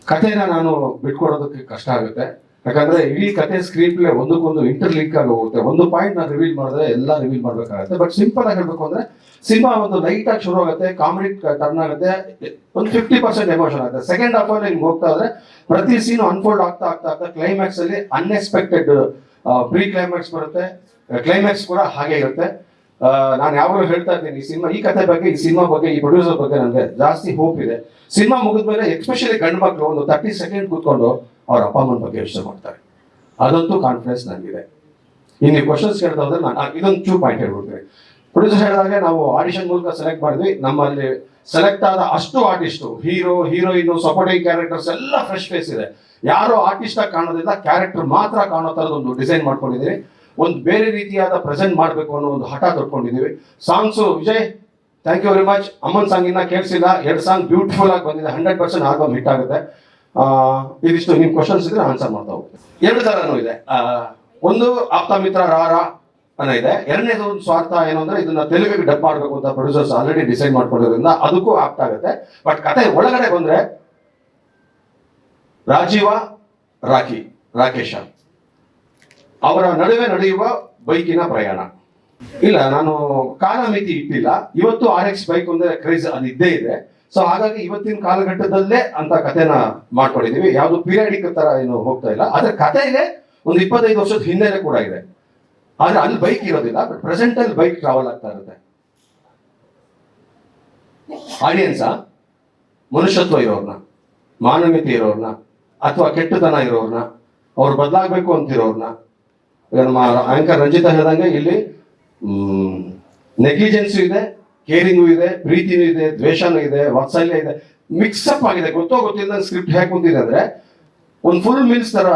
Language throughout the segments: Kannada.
ಕಥೆನ ನಾನು ಬಿಟ್ಕೊಡೋದಕ್ಕೆ ಕಷ್ಟ ಆಗುತ್ತೆ. ಯಾಕಂದ್ರೆ ಇಡೀ ಕತೆ ಸ್ಕ್ರೀನ್ ಪ್ಲೇ ಒಂದಕ್ಕೊಂದು ಇಂಟರ್ಲಿಂಕ್ ಆಗಿ ಹೋಗುತ್ತೆ. ಒಂದು ಪಾಯಿಂಟ್ ನಾನು ರಿವೀಲ್ ಮಾಡಿದ್ರೆ ಎಲ್ಲ ರಿವೀಲ್ ಮಾಡ್ಬೇಕಾಗುತ್ತೆ. ಬಟ್ ಸಿಂಪಲ್ ಆಗಿ ಹೇಳ್ಬೇಕು ಅಂದ್ರೆ ಸಿನಿಮಾ ಒಂದು ಲೈಟ್ ಆಗಿ ಶುರು ಆಗುತ್ತೆ, ಕಾಮಿಡಿ ಟರ್ನ್ ಆಗುತ್ತೆ, ಒಂದು 50% ಎಮೋಷನ್ ಆಗುತ್ತೆ. ಸೆಕೆಂಡ್ ಹಾಫ್ ಅಲ್ಲಿ ನಿಮ್ಗೆ ಹೋಗ್ತಾ ಇದ್ರೆ ಪ್ರತಿ ಸೀನು ಅನ್ಫೋಲ್ಡ್ ಆಗ್ತಾ ಆಗ್ತಾ ಆಗ್ತಾ ಕ್ಲೈಮ್ಯಾಕ್ಸ್ ಅಲ್ಲಿ ಅನ್ಎಕ್ಸ್ಪೆಕ್ಟೆಡ್ ಪ್ರೀ ಕ್ಲೈಮ್ಯಾಕ್ಸ್ ಬರುತ್ತೆ, ಕ್ಲೈಮ್ಯಾಕ್ಸ್ ಕೂಡ ಹಾಗೆ ಇರುತ್ತೆ. ನಾನು ಯಾವಾಗಲೂ ಹೇಳ್ತಾ ಇದ್ದೀನಿ ಈ ಕಥೆ ಬಗ್ಗೆ, ಈ ಸಿನಿಮಾ ಬಗ್ಗೆ, ಈ ಪ್ರೊಡ್ಯೂಸರ್ ಬಗ್ಗೆ ನನಗೆ ಜಾಸ್ತಿ ಹೋಪ್ ಇದೆ. ಸಿನಿಮಾ ಮುಗಿದ್ಮೇಲೆ ಎಸ್ಪೆಷಲಿ ಗಂಡು ಮಕ್ಕಳು ಒಂದು 30 ಸೆಕೆಂಡ್ ಕೂತ್ಕೊಂಡು ಅವ್ರ ಅಪ್ಪ ಅಮ್ಮನ ಬಗ್ಗೆ ಯೋಚನೆ ಮಾಡ್ತಾರೆ. ಅದಂತೂ ಕಾನ್ಫಿಡೆನ್ಸ್ ನನಗಿದೆ. ಇನ್ನು ಕ್ವಶನ್ಸ್ ಕೇಳ್ತಾ ಹೋದ್ರೆ ನಾನು ಇದೊಂದು ಚೂ ಪಾಯಿಂಟ್ ಹೇಳ್ಬಿಡ್ತೀನಿ. ಪ್ರೊಡ್ಯೂಸರ್ ಹೇಳಿದಾಗ ನಾವು ಆಡಿಷನ್ ಮೂಲಕ ಸೆಲೆಕ್ಟ್ ಮಾಡಿದ್ವಿ. ನಮ್ಮಲ್ಲಿ ಸೆಲೆಕ್ಟ್ ಆದ ಅಷ್ಟು artist, hero, heroine, supporting characters ಎಲ್ಲ ಫ್ರೆಶ್ ಫೇಸ್ ಇದೆ. ಯಾರೋ ಆರ್ಟಿಸ್ಟ್ ಆಗಿ ಕಾಣೋದಿಲ್ಲ, ಕ್ಯಾರೆಕ್ಟರ್ ಮಾತ್ರ ಕಾಣೋ ಥರದೊಂದು ಡಿಸೈನ್ ಮಾಡ್ಕೊಂಡಿದ್ದೀವಿ. ಒಂದು ಬೇರೆ ರೀತಿಯಾದ ಪ್ರೆಸೆಂಟ್ ಮಾಡಬೇಕು ಅನ್ನೋ ಒಂದು ಹಠ ತೊಡ್ಕೊಂಡಿದ್ದೀವಿ. Songs Vijay thank you very much. ಅಮ್ಮನ್ ಸಾಂಗ್ ಇನ್ನ ಕೇಳಿಸಿಲ್ಲ, 2 ಸಾಂಗ್ ಬ್ಯೂಟಿಫುಲ್ ಆಗಿ ಬಂದಿದೆ. 100% ಆಲ್ಬಮ್ ಹಿಟ್ ಆಗುತ್ತೆ. ಇದಿಷ್ಟು ನಿಮ್ ಕ್ವಶನ್ಸ್ ಇದ್ರೆ ಆನ್ಸರ್ ಮಾಡ್ತಾ ಹೋಗ್ತೀನಿ. 2 ಥರನೂ ಇದೆ. ಒಂದು ಆಪ್ತ ಮಿತ್ರ ರಾರ ಅನ್ನೋ ಇದೆ. ಎರಡನೇದು ಒಂದು ಸ್ವಾರ್ಥ ಏನು ಅಂದ್ರೆ ಇದನ್ನ ತೆಲುಗಿಗೆ ಡಬ್ ಮಾಡಬೇಕು ಅಂತ ಪ್ರೊಡ್ಯೂಸರ್ಸ್ ಆಲ್ರೆಡಿ ಡಿಸೈಡ್ ಮಾಡ್ಕೊಂಡಿರೋದ್ರಿಂದ ಅದಕ್ಕೂ ಆಪ್ತ ಆಗುತ್ತೆ. ಬಟ್ ಕತೆ ಒಳಗಡೆ ಬಂದ್ರೆ ರಾಜೀವ ರಾಕೇಶ ಅವರ ನಡುವೆ ನಡೆಯುವ ಬೈಕಿನ ಪ್ರಯಾಣ. ಇಲ್ಲ, ನಾನು ಕಾಲ ಮಿತಿ ಇಟ್ಟಿಲ್ಲ. ಇವತ್ತು RX ಬೈಕ್ ಅಂದ್ರೆ ಕ್ರೇಜ್ ಅದು ಇದ್ದೇ ಇದೆ. ಸೊ ಹಾಗಾಗಿ ಇವತ್ತಿನ ಕಾಲಘಟ್ಟದಲ್ಲೇ ಅಂತ ಕಥೆನ ಮಾಡ್ಕೊಂಡಿದೀವಿ. ಯಾವ್ದು ಪೀರಿಯಾಡಿಕ್ ತರ ಏನು ಹೋಗ್ತಾ ಇಲ್ಲ. ಆದ್ರೆ ಕಥೆ ಇದೆ, ಒಂದು 25 ವರ್ಷದ ಹಿಂದೆನೆ ಕೂಡ ಇದೆ. ಆದ್ರೆ ಅಲ್ಲಿ ಬೈಕ್ ಇರೋದಿಲ್ಲ, ಬಟ್ ಪ್ರೆಸೆಂಟ್ ಅಲ್ಲಿ ಬೈಕ್ ಟ್ರಾವೆಲ್ ಆಗ್ತಾ ಇರುತ್ತೆ. ಆಡಿಯನ್ಸ್ ಮನುಷ್ಯತ್ವ ಇರೋರ್ನ, ಮಾನವೀಯತೆ ಇರೋರ್ನ, ಅಥವಾ ಕೆಟ್ಟತನ ಇರೋರ್ನ, ಅವ್ರು ಬದಲಾಗಬೇಕು ಅಂತಿರೋರ್ನ, ನಮ್ಮ ಆಂಕರ್ ರಂಜಿತಾ ಹೇಳಿದಂಗೆ ಇಲ್ಲಿ ನೆಗ್ಲಿಜೆನ್ಸು ಇದೆ, ಕೇರಿಂಗು ಇದೆ, ಪ್ರೀತಿನೂ ಇದೆ, ದ್ವೇಷನೂ ಇದೆ, ವಾತ್ಸಲ್ಯ ಇದೆ, ಮಿಕ್ಸಪ್ ಆಗಿದೆ. ಗೊತ್ತಿಲ್ಲ ಸ್ಕ್ರಿಪ್ಟ್ ಹೇಗೆ ಕುಂತಿದೆ ಅಂದ್ರೆ ಒಂದು ಫುಲ್ ಮೀಲ್ಸ್ ತರ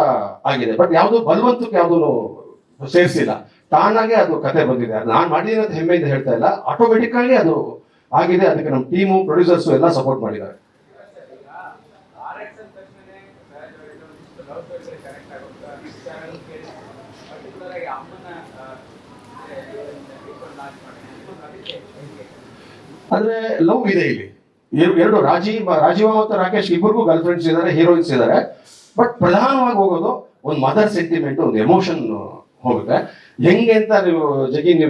ಆಗಿದೆ. ಬಟ್ ಯಾವುದು ಬಲವಂತಕ್ಕೆ ಯಾವ್ದು ಸೇರಿಸಿಲ್ಲ, ತಾನಾಗೆ ಅದು ಕತೆ ಬಂದಿದೆ. ನಾನು ಮಾಡಿದ್ದೀನಿ ಅಂತ ಹೆಮ್ಮೆಯಿಂದ ಹೇಳ್ತಾ ಇಲ್ಲ, ಆಟೋಮೆಟಿಕ್ ಆಗಿ ಅದು ಆಗಿದೆ. ಅದಕ್ಕೆ ನಮ್ಮ ಟೀಮು, ಪ್ರೊಡ್ಯೂಸರ್ಸ್ ಎಲ್ಲ ಸಪೋರ್ಟ್ ಮಾಡಿದ್ದಾರೆ. ಅಂದ್ರೆ ಲವ್ ಇದೆ ಇಲ್ಲಿ. ಎರಡು ರಾಜೀವ ಮತ್ತು ರಾಕೇಶ್ ಇಬ್ಬರಿಗೂ ಗರ್ಲ್ ಫ್ರೆಂಡ್ಸ್ ಇದ್ದಾರೆ, ಹೀರೋಯಿನ್ಸ್ ಇದ್ದಾರೆ. ಬಟ್ ಪ್ರಧಾನವಾಗಿ ಹೋಗೋದು ಒಂದು ಮದರ್ ಸೆಂಟಿಮೆಂಟ್, ಒಂದು ಎಮೋಷನ್ ಹೋಗುತ್ತೆ. ಹೆಂಗೆ ಅಂತ ನೀವು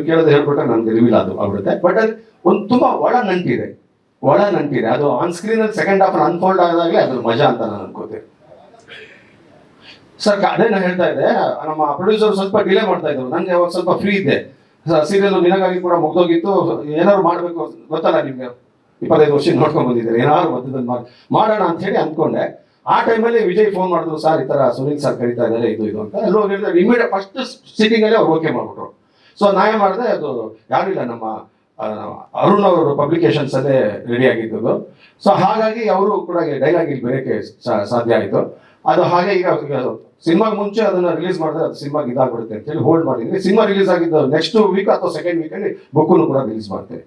ಕೇಳೋದು ಹೇಳ್ಬಿಟ್ರೆ ನನ್ಗೆ ರಿವೀಲ್ ಆಗ್ಬಿಡುತ್ತೆ. ಬಟ್ ಅಲ್ಲಿ ಒಂದು ತುಂಬಾ ಒಳ ನಂಟಿದೆ. ಅದು ಆನ್ ಸ್ಕ್ರೀನ್ ಅಲ್ಲಿ ಸೆಕೆಂಡ್ ಹಾಫ್ ಅನ್ಫೋಲ್ಡ್ ಆದಾಗಲೇ ಅದ್ರ ಮಜಾ ಅಂತ ನಾನು ಅನ್ಕೋತೀನಿ. ಸರ್ ಅದೇ ನಾನು ಹೇಳ್ತಾ ಇದ್ದೆ, ನಮ್ಮ ಪ್ರೊಡ್ಯೂಸರ್ ಸ್ವಲ್ಪ ಡಿಲೇ ಮಾಡ್ತಾ ಇದ್ರು. ನಂಗೆ ಅವಾಗ ಸ್ವಲ್ಪ ಫ್ರೀ ಇದ್ದೆ. ಸೀರಿಯಲ್ ನಿನಗಾಗಿ ಕೂಡ ಮುಗ್ದೋಗಿತ್ತು. ಏನಾದ್ರು ಮಾಡ್ಬೇಕು, ಗೊತ್ತಲ್ಲ ನಿಮ್ಗೆ, 25 ವರ್ಷ ನೋಡ್ಕೊಂಡ್ ಬಂದಿದ್ದಾರೆ, ಏನಾದ್ರು ಮಧ್ಯದಲ್ಲಿ ಮಾಡೋಣ ಅಂತ ಹೇಳಿ ಅನ್ಕೊಂಡೆ. ಆ ಟೈಮಲ್ಲಿ ವಿಜಯ್ ಫೋನ್ ಮಾಡಿದ್ರು, ಸರ್ ಈ ತರ ಸುನೀಲ್ ಸರ್ ಕರೀತಾ ಇದ್ದಾರೆ, ಇದು ಅಂತ. ಎಲ್ಲೋ ಹೇಳಿದ್ರೆ ಇಮಿಡಿಯೇಟ್ ಫಸ್ಟ್ ಸಿಟಿಂಗ್ ಅಲ್ಲೇ ಅವ್ರು ಓಕೆ ಮಾಡ್ಬಿಟ್ರು. ಸೊ ನಾ ಏನ್ ಮಾಡಿದೆ, ಅದು ಯಾರಿಲ್ಲ, ನಮ್ಮ ಅರುಣ್ ಅವರು ಪಬ್ಲಿಕೇಶನ್ಸ್ ಅಲ್ಲೇ ರೆಡಿ ಆಗಿದ್ದು. ಸೊ ಹಾಗಾಗಿ ಅವರು ಕೂಡ ಡೈಲಾಗ್ ಇಲ್ಲಿ ಬರೆಯಕ್ಕೆ ಸಾಧ್ಯ ಆಯಿತು. ಅದು ಹಾಗೆ ಈಗ ಸಿನಿಮಾಗೆ ಮುಂಚೆ ಅದನ್ನ ರಿಲೀಸ್ ಮಾಡಿದ್ರೆ ಅದು ಸಿನಿಮಾಗೆ ಇದಾಗ್ಬಿಡುತ್ತೆ ಅಂತ ಹೇಳಿ ಹೋಲ್ಡ್ ಮಾಡಿದ್ವಿ. ಸಿನಿಮಾ ರಿಲೀಸ್ ಆಗಿದ್ದು ನೆಕ್ಸ್ಟ್ ವೀಕ್ ಅಥವಾ ಸೆಕೆಂಡ್ ವೀಕಲ್ಲಿ ಬುಕ್ಕನ್ನು ಕೂಡ ರಿಲೀಸ್ ಮಾಡ್ತೇವೆ.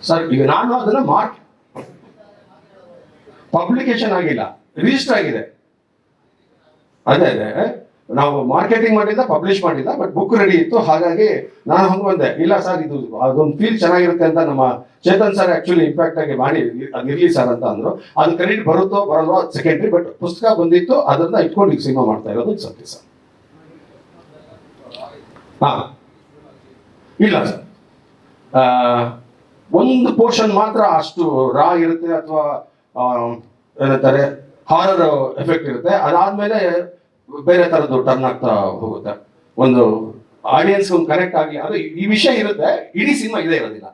ಸರ್ ಈಗ ನಾನು ಅದನ್ನ ಪಬ್ಲಿಕೇಶನ್ ಆಗಿಲ್ಲ, ರಿಜಿಸ್ಟರ್ ಆಗಿದೆ. ಅದೇ ನಾವು ಮಾರ್ಕೆಟಿಂಗ್ ಮಾಡಿಲ್ಲ, ಪಬ್ಲಿಷ್ ಮಾಡಿಲ್ಲ, ಬಟ್ ಬುಕ್ ರೆಡಿ ಇತ್ತು. ಹಾಗಾಗಿ ನಾನು ಹಂಗೆ ಬಂದೆ, ಇಲ್ಲ ಸರ್ ಇದು ಅದೊಂದು ಫೀಲ್ ಚೆನ್ನಾಗಿರುತ್ತೆ ಅಂತ ನಮ್ಮ ಚೇತನ್ ಸರ್ ಆಕ್ಚುಲಿ ಇಂಪ್ಯಾಕ್ಟ್ ಆಗಿ ಮಾಡಿ ಅದಿರ್ಲಿ ಸರ್ ಅಂತ ಅಂದ್ರು. ಅದು ಕ್ರೆಡಿಟ್ ಬರುತ್ತೋ ಬರಲ್ವೋ ಸೆಕೆಂಡ್ರಿ, ಬಟ್ ಪುಸ್ತಕ ಬಂದಿತ್ತು, ಅದನ್ನ ಇಟ್ಕೊಂಡು ಈಗ ಸಿನಿಮಾ ಮಾಡ್ತಾ ಇರೋದು ಸತ್ಯ ಸರ್. ಇಲ್ಲ ಸರ್, ಒಂದು ಪೋರ್ಷನ್ ಮಾತ್ರ ಅಷ್ಟು ರಾ ಇರುತ್ತೆ, ಅಥವಾ ಏನಂತಾರೆ ಹಾರರ್ ಎಫೆಕ್ಟ್ ಇರುತ್ತೆ. ಅದಾದ್ಮೇಲೆ ಬೇರೆ ತರದ್ದು ಟರ್ನ್ ಆಗ್ತಾ ಹೋಗುತ್ತೆ. ಒಂದು ಆಡಿಯನ್ಸ್ ಒಂದು ಕನೆಕ್ಟ್ ಆಗಿ ಅದು ಈ ವಿಷಯ ಇರುತ್ತೆ. ಇಡೀ ಸಿನಿಮಾ ಇದೇ ಇರೋದಿಲ್ಲ.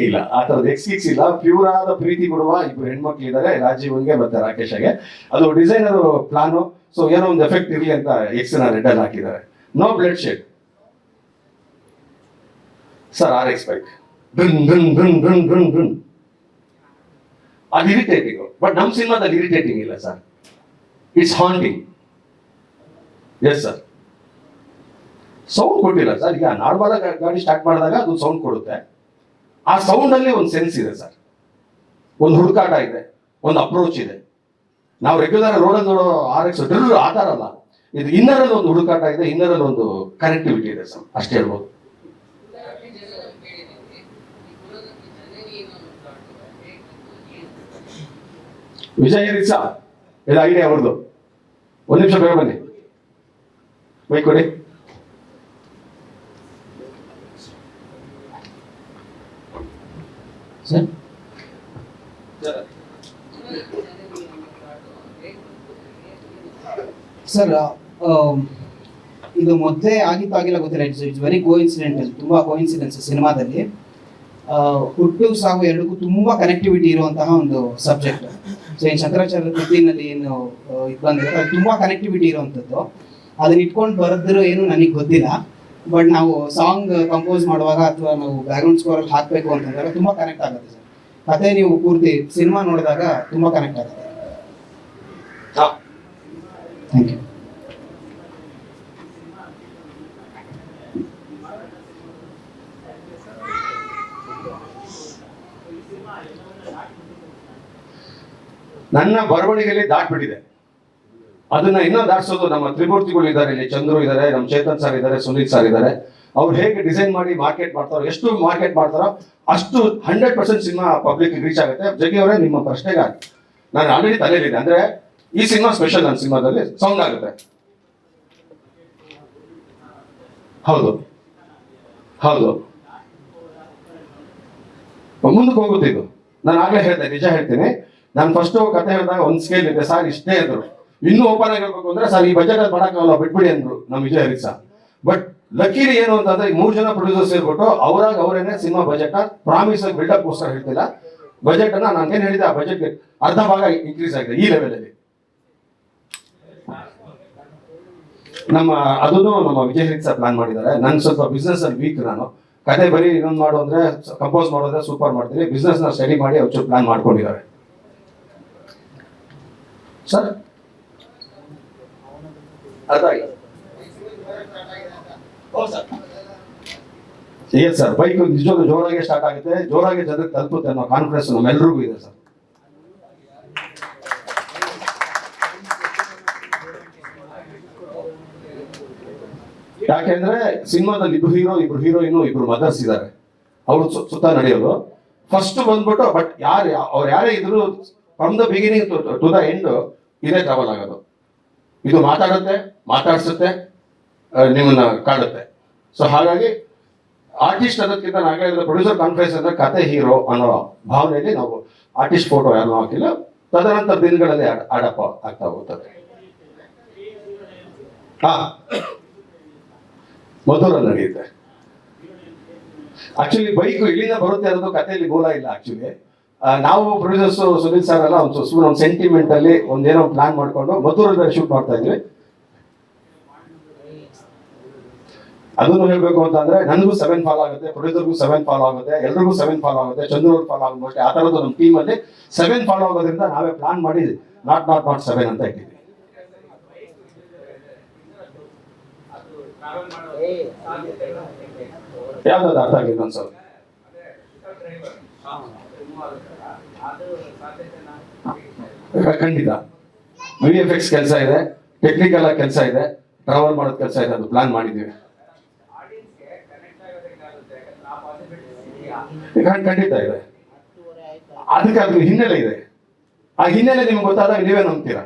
ಇಲ್ಲ, ಆ ತರದ ಎಕ್ಸ್ಕಿಕ್ಸ್ ಇಲ್ಲ. ಪ್ಯೂರ್ ಆದ ಪ್ರೀತಿ ಕೊಡುವ ಇಬ್ರು ಹೆಣ್ಮಕ್ಳು ಇದ್ದಾರೆ, ರಾಜೀವ್ಗೆ ಮತ್ತೆ ರಾಕೇಶ್ಗೆ. ಅದು ಡಿಸೈನರ್ ಪ್ಲಾನು. ಸೊ ಏನೋ ಒಂದು ಎಫೆಕ್ಟ್ ಇರಲಿ ಅಂತ ಎಕ್ಸ್ ನ ರೆಡ್ ಅಲ್ಲಿ ಹಾಕಿದ್ದಾರೆ. No blood shade. Sir RX bike ಅದು ಇರಿಟೇಟಿಂಗ್. ಬಟ್ ನಮ್ಮ ಸಿನಿಮಾದಲ್ಲಿ ಇರಿಟೇಟಿಂಗ್ ಇಲ್ಲ sir, it's haunting. Yes sir, sound ಕೊಟ್ಟಿಲ್ಲ ಸರ್. ಈಗ ನಾರ್ಮಲ್ ಗಾಡಿ ಸ್ಟಾರ್ಟ್ ಮಾಡಿದಾಗ ಅದು ಸೌಂಡ್ ಕೊಡುತ್ತೆ. ಆ ಸೌಂಡ್ ಅಲ್ಲಿ ಒಂದು ಸೆನ್ಸ್ ಇದೆ ಸರ್, ಒಂದು ಹುಡುಕಾಟ ಇದೆ, ಒಂದು ಅಪ್ರೋಚ್ ಇದೆ. ನಾವು ರೆಗ್ಯುಲರ್ ರೋಡಲ್ಲಿ ನೋಡೋ RX ಡ್ರಿಲ್ ಆತಾರಲ್ಲ, ಇದು ಇನ್ನರಲ್ಲಿ ಒಂದು ಹುಡುಕಾಟ ಇದೆ, ಇನ್ನರಲ್ಲಿ ಒಂದು ಕನೆಕ್ಟಿವಿಟಿ ಇದೆ ಸರ್, ಅಷ್ಟೇ ಹೇಳ್ಬೋದು. ವಿಜಯ್ ರಿಸ ಇದು ಐಡಿಯಾ ಅವ್ರದ್ದು. ಒಂದು ನಿಮಿಷ ಬೇಗ ಬನ್ನಿ, ಬೈಕ್ ಕೊಡಿ. ಸರ್ ಇದು ಮೊದಲೇ ಆಗಿತ್ತು ಆಗಿಲ್ಲ ಗೊತ್ತಿಲ್ಲ, ಇಟ್ಸ್ ವೆರಿ ಕೋಇನ್ಸಿಡೆಂಟಲ್, ತುಂಬಾ ಕೋಇನ್ಸಿಡೆನ್ಸ್ ಸಿನಿಮಾದಲ್ಲಿ. ಹುಟ್ಟು ಸಾವು ಎರಡಕ್ಕೂ ತುಂಬಾ ಕನೆಕ್ಟಿವಿಟಿ ಇರುವಂತಹ ಒಂದು ಸಬ್ಜೆಕ್ಟ್. ಸೊ ಏನು ಶಂಕರಾಚಾರ್ಯ ಕೃತಿನಲ್ಲಿ ಏನು ಇದು ಬಂದಿದೆ ಅದು ತುಂಬಾ ಕನೆಕ್ಟಿವಿಟಿ ಇರುವಂಥದ್ದು. ಅದನ್ನ ಇಟ್ಕೊಂಡು ಬರೆದ್ರು ಏನು ನನಗೆ ಗೊತ್ತಿಲ್ಲ, ಬಟ್ ನಾವು ಸಾಂಗ್ ಕಂಪೋಸ್ ಮಾಡುವಾಗ ಅಥವಾ ನಾವು ಬ್ಯಾಕ್ಗ್ರೌಂಡ್ ಸ್ಕೋರಲ್ಲಿ ಹಾಕಬೇಕು ಅಂತಂದಾಗ ತುಂಬಾ ಕನೆಕ್ಟ್ ಆಗುತ್ತೆ ಸರ್. ಕತೆ ನೀವು ಪೂರ್ತಿ ಸಿನಿಮಾ ನೋಡಿದಾಗ ತುಂಬಾ ಕನೆಕ್ಟ್ ಆಗುತ್ತೆ. Thank you. ನನ್ನ ಬರವಣಿಗೆಯಲ್ಲಿ ದಾಟ್ಬಿಟ್ಟಿದೆ, ಅದನ್ನ ಇನ್ನೂ ದಾಟ್ಸೋದು ನಮ್ಮ ತ್ರಿಮೂರ್ತಿಗಳು ಇದ್ದಾರೆ, ಇಲ್ಲಿ ಚಂದ್ರು ಇದ್ದಾರೆ, ನಮ್ಮ ಚೇತನ್ ಸರ್ ಇದ್ದಾರೆ, ಸುನೀಲ್ ಸರ್ ಇದ್ದಾರೆ. ಅವ್ರು ಹೇಗೆ ಡಿಸೈನ್ ಮಾಡಿ ಮಾರ್ಕೆಟ್ ಮಾಡ್ತಾರೋ, ಎಷ್ಟು ಮಾರ್ಕೆಟ್ ಮಾಡ್ತಾರೋ ಅಷ್ಟು 100% ಸಿನಿಮಾ ಪಬ್ಲಿಕ್ ರೀಚ್ ಆಗುತ್ತೆ. ಜಗ್ಗಿ ಅವರೇ, ನಿಮ್ಮ ಪ್ರಶ್ನೆಗೆ ನಾನು ಆಲ್ರೆಡಿ ತಲೆಯಲ್ಲಿದೆ. ಅಂದ್ರೆ ಈ ಸಿನಿಮಾ ಸ್ಪೆಷಲ್, ನನ್ನ ಸಿನಿಮಾದಲ್ಲಿ ಸೌಂಡ್ ಆಗುತ್ತೆ. ಹೌದು ಹೌದು, ಮುಂದಕ್ಕೆ ಹೋಗುತ್ತೆ ಇದು. ನಾನು ಆಗ್ಲೇ ಹೇಳಿದೆ, ನಿಜ ಹೇಳ್ತೀನಿ. ನಾನು ಫಸ್ಟ್ ಕತೆ ಹೇಳಿದಾಗ ಒಂದು ಸ್ಕೇಲ್ ಇದೆ ಸರ್, ಇಷ್ಟೇ ಅಂದ್ರು. ಇನ್ನೂ ಓಪನ್ ಆಗಿ ಹೇಳ್ಬೇಕು ಅಂದ್ರೆ ಸರ್ ಈ ಬಜೆಟ್ ಅಲ್ಲಿ ಮಾಡಕ್ಕಾಗಲ್ಲ, ಬಿಟ್ಬಿಡಿ ಅಂದ್ರು ನಮ್ಮ ವಿಜಯ್ ಹರಿಸ. ಬಟ್ ಲಕ್ಕಿಲಿ ಏನು ಅಂತಂದ್ರೆ 3 ಜನ ಪ್ರೊಡ್ಯೂಸರ್ಸ್ ಇರ್ಬಿಟ್ಟು ಅವರಾಗ ಅವರೇನೆ ಸಿನಿಮಾ ಬಜೆಟ್ ಪ್ರಾಮಿಸ್ ಆಗಿ ಬಿಲ್ಡಪ್ ಗೋಸ್ಕರ ಹೇಳ್ತಿಲ್ಲ. ಬಜೆಟ್ ಅನ್ನ ನಾನು ಏನ್ ಹೇಳಿದೆ, ಆ ಬಜೆಟ್ ಅರ್ಧ ಭಾಗ ಇನ್ಕ್ರೀಸ್ ಆಗಿದೆ ಈ ಲೆವೆಲ್ ಅಲ್ಲಿ. ಅದನ್ನು ನಮ್ಮ ವಿಜಯ್ ಹರಿಸ ಪ್ಲಾನ್ ಮಾಡಿದ್ದಾರೆ. ನನ್ ಸ್ವಲ್ಪ ಬಿಸ್ನೆಸ್ ಅಲ್ಲಿ ವೀಕ್, ನಾನು ಕತೆ ಬರೀ ಇನ್ನೊಂದು ಮಾಡು ಅಂದ್ರೆ ಕಂಪೋಸ್ ಮಾಡೋದ್ರೆ ಸೂಪರ್ ಮಾಡ್ತೀನಿ. ಬಿಸ್ನೆಸ್ ನ ಸ್ಟಡಿ ಮಾಡಿ ಅವ್ರು ಪ್ಲಾನ್ ಮಾಡ್ಕೊಂಡಿದ್ದಾರೆ ಸರ್. ಏನ್ ಸರ್, ಬೈಕ್ ನಿಜವಾಗ್ಲೂ ಜೋರಾಗಿ ಸ್ಟಾರ್ಟ್ ಆಗುತ್ತೆ, ಜೋರಾಗಿ ಜನರಿಗೆ ತಲುಪುತ್ತೆ ಅನ್ನೋ ಕಾನ್ಫಿಡೆನ್ಸ್ ನಮ್ಮೆಲ್ಲರಿಗೂ ಇದೆ ಸರ್. ಯಾಕೆಂದ್ರೆ ಸಿನಿಮಾದಲ್ಲಿ ಇಬ್ರು ಹೀರೋ, ಇಬ್ರು ಹೀರೋಯಿನ್, ಇಬ್ರು ಮದರ್ಸ್ ಇದ್ದಾರೆ. ಅವ್ರು ಸುತ್ತ ನಡೆಯೋದು ಫಸ್ಟ್ ಬಂದ್ಬಿಟ್ಟು. ಬಟ್ ಅವ್ರು ಯಾರೇ ಇದ್ರು from the beginning to the end ಇದೇ ಟ್ರಾವೆಲ್ ಆಗೋದು. ಇದು ಮಾತಾಡುತ್ತೆ, ಮಾತಾಡ್ಸುತ್ತೆ, ನಿಮ್ಮನ್ನ ಕಾಡುತ್ತೆ. ಸೊ ಹಾಗಾಗಿ ಆರ್ಟಿಸ್ಟ್ ಅನ್ನೋದಕ್ಕಿಂತ ನಾಗೇ ಪ್ರೊಡ್ಯೂಸರ್ ಕಾನ್ಫರೆನ್ಸ್ ಅಂದ್ರೆ ಕತೆ ಹೀರೋ ಅನ್ನೋ ಭಾವನೆಯಲ್ಲಿ ನಾವು ಆರ್ಟಿಸ್ಟ್ ಫೋಟೋ ಯಾರನ್ನೂ ಹಾಕಿಲ್ಲ. ತದನಂತರ ದಿನಗಳಲ್ಲಿ ಆಡಪ್ಪ ಆಗ್ತಾ ಹೋಗ್ತದೆ. ಹಾ, ಮಧುರಲ್ಲಿ ನಡೆಯುತ್ತೆ. ಆಕ್ಚುಲಿ ಬೈಕ್ ಇಲ್ಲಿಂದ ಬರುತ್ತೆ ಅನ್ನೋದು ಕಥೆಯಲ್ಲಿ ಮೂಲ ಇಲ್ಲ. ಆಕ್ಚುಲಿ ನಾವು ಪ್ರೊಡ್ಯೂಸರ್ಸ್ ಸುನೀಲ್ ಸರ್ ಎಲ್ಲ ಒಂದು ಸೆಂಟಿಮೆಂಟ್ ಅಲ್ಲಿ ಒಂದೇನೋ ಪ್ಲಾನ್ ಮಾಡ್ಕೊಂಡು ಮಧುರಲ್ಲಿ ಶೂಟ್ ಮಾಡ್ತಾ ಇದ್ವಿ. ಅದನ್ನು ಹೇಳ್ಬೇಕು ಅಂತಂದ್ರೆ ನನಗೂ 7 ಫಾಲ್ ಆಗುತ್ತೆ, ಪ್ರೊಡ್ಯೂಸರ್ಗೂ 7 ಫಾಲ್ ಆಗುತ್ತೆ, ಎಲ್ರಿಗೂ 7 ಫಾಲ್ ಆಗುತ್ತೆ, ಚಂದ್ರವ್ರ ಫಾಲ್ ಆಗುತ್ತೆ. ಆ ತರದ್ದು ನಮ್ಮ ಟೀಮ್ ಅಲ್ಲಿ 7 ಫಾಲ್ ಆಗೋದ್ರಿಂದ ನಾವೇ ಪ್ಲಾನ್ ಮಾಡಿ ನಾಟ್ 7 ಅಂತ ಇಟ್ಟಿದ್ವಿ. ಯಾವ್ದಾದ್ರು ಅರ್ಥ ಆಗಿಲ್ಲ ಅನ್ಸಲ್ಲ. ಖಂಡಿತ VFX ಕೆಲಸ ಇದೆ, ಟೆಕ್ನಿಕಲ್ ಆಗಿ ಕೆಲಸ ಇದೆ, ಟ್ರಾವೆಲ್ ಮಾಡೋದ್ ಕೆಲಸ ಇದೆ, ಅದು ಪ್ಲಾನ್ ಮಾಡಿದ್ದೀವಿ. ಖಂಡಿತ ಇದೆ, ಅದಕ್ಕೆ ಅದ್ರ ಹಿನ್ನೆಲೆ ಇದೆ. ಆ ಹಿನ್ನೆಲೆ ನಿಮ್ಗೆ ಗೊತ್ತಾದಾಗ ನೀವೇ ನಂಬ್ತೀರಾ